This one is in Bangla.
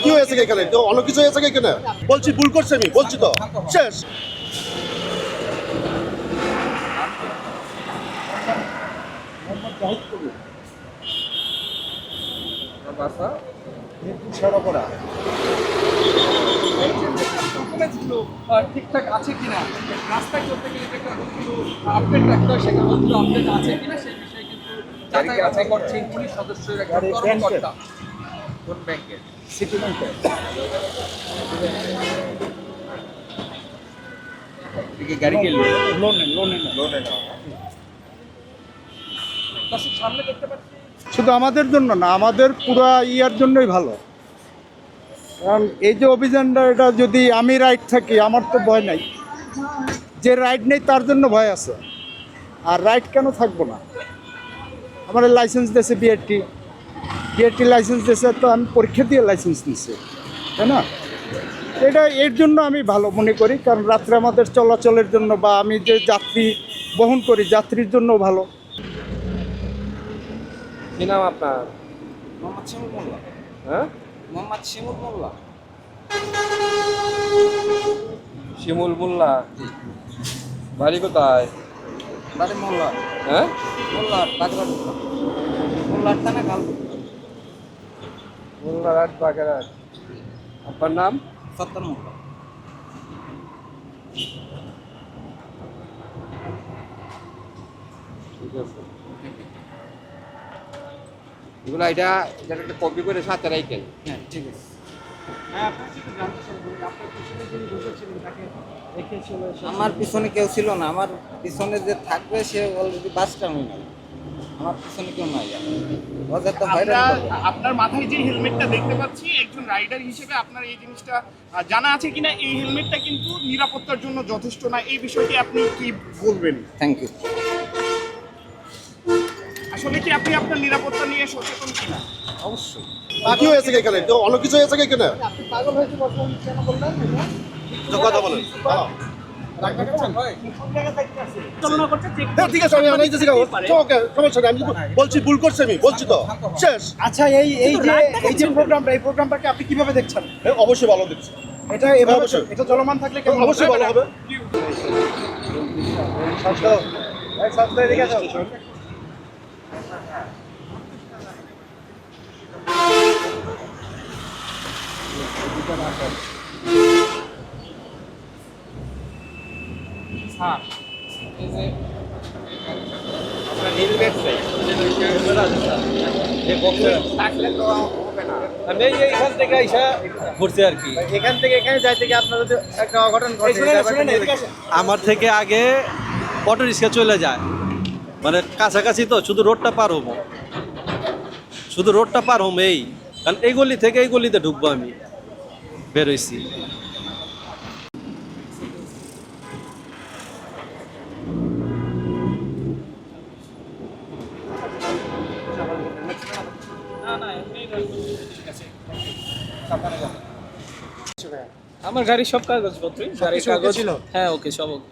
কি হয়েছে এখানে? তো অন্য কিছু হয়েছে এখানে? বলছি ভুল করছি আমি, বলছি তো শেষ। ডকুমেন্টসগুলো ঠিকঠাক আছে কিনা, রাস্তায় চলতে গেলে যে একটা আপডেট রাখতে হয়, সেটা আপডেট আছে কিনা সেই বিষয়ে কিন্তু যাচাই বাছাই করছেন পুলিশ সদস্যের একজন কর্মকর্তা। কোন ব্যাংকের? সিটি ব্যাংকের। গাড়ি গেল লোনে দর্শক সামনে দেখতে পাচ্ছি। শুধু আমাদের জন্য না, আমাদের পুরো ইয়ার জন্যই ভালো। কারণ এই যে অভিযানটা, এটা যদি আমি রাইট থাকি আমার তো ভয় নাই, যে রাইট নেই তার জন্য ভয় আছে। আর রাইট কেন থাকবো না? আমার লাইসেন্স দিয়েছে বিআরটি লাইসেন্স দিয়েছে, তো আমি পরীক্ষা দিয়ে লাইসেন্স নিচ্ছি, তাই না? এটা এর জন্য আমি ভালো মনে করি, কারণ রাত্রে আমাদের চলাচলের জন্য বা আমি যে যাত্রী বহন করি যাত্রীর জন্য ভালো। কি নাম আপনার? মোহাম্মদ শিমুল মোল্লা। হ্যাঁ, মোহাম্মদ শিমুল মোল্লা। শিমুল মোল্লা। বাড়ি কোথায়? বাড়ি মোল্লা। হ্যাঁ, মোল্লার বাগেরহাট। মোল্লার থানা কালপুর। মোল্লারহাট বাগেরহাট। আপনার নাম? সত্তর মোল্লা। ঠিক আছে। এগুলো এটা একটা কপি করে সাথে রাখেন। হ্যাঁ ঠিক আছে। আমার পিছনে কেউ ছিল না, আমার পিছনে যে থাকবে সে অলরেডি বাস টার্মিনাল, আমার পিছনে কেউ নাই। বাজার তো হয়রান করবে। আপনার মাথায় যে হেলমেটটা দেখতে পাচ্ছি, একজন রাইডার হিসেবে আপনার এই জিনিসটা জানা আছে কিনা? এই হেলমেটটা কিন্তু নিরাপত্তার জন্য যথেষ্ট না, এই বিষয়টি আপনি কি বলবেন? Thank you. আসলে কি আপনি আপনার নিরাপত্তা নিয়ে সচেতন কিনা? অবশ্যই। কি হয়েছে এখানে? তো অন্য কিছু হয়েছে এখানে? পাগল হয়েছে বলছেন কেন বললেন? তো কথা বলেন। হ্যাঁ, ঠিক আছে, আমি আনাইতেছি কাগজ। ওকে, সমস্যা নেই, আমি বলছি ভুল করছি আমি, বলছি তো শেষ। আচ্ছা, এই যে প্রোগ্রামটা, এই প্রোগ্রামটাকে আপনি কিভাবে দেখছেন? অবশ্যই ভালো দেখছি, এটা এভাবে অবশ্যই। এটা চলমান থাকলে কেমন হবে? অবশ্যই ভালো হবে। হ্যাঁ, এই যে আপনার হেলমেট নেই, থাকলে তো হবে না। আমি এইখান থেকে আইসা ঘুরছি আর কি। এখান থেকে এখানে যাই থেকে আপনার যদি একটা অঘটন ঘটে, আমার থেকে আগে অটো রিক্সা চলে যায়, মানে কাছাকাছি তো, শুধু রোডটা পার হবো, এই কারণ এই গলি থেকে এই গলিতে ঢুকবো, আমি বেরোইছি। আমার গাড়ির সব কাগজপত্রই, গাড়ির কাগজ, হ্যাঁ ওকে, সব ওকে।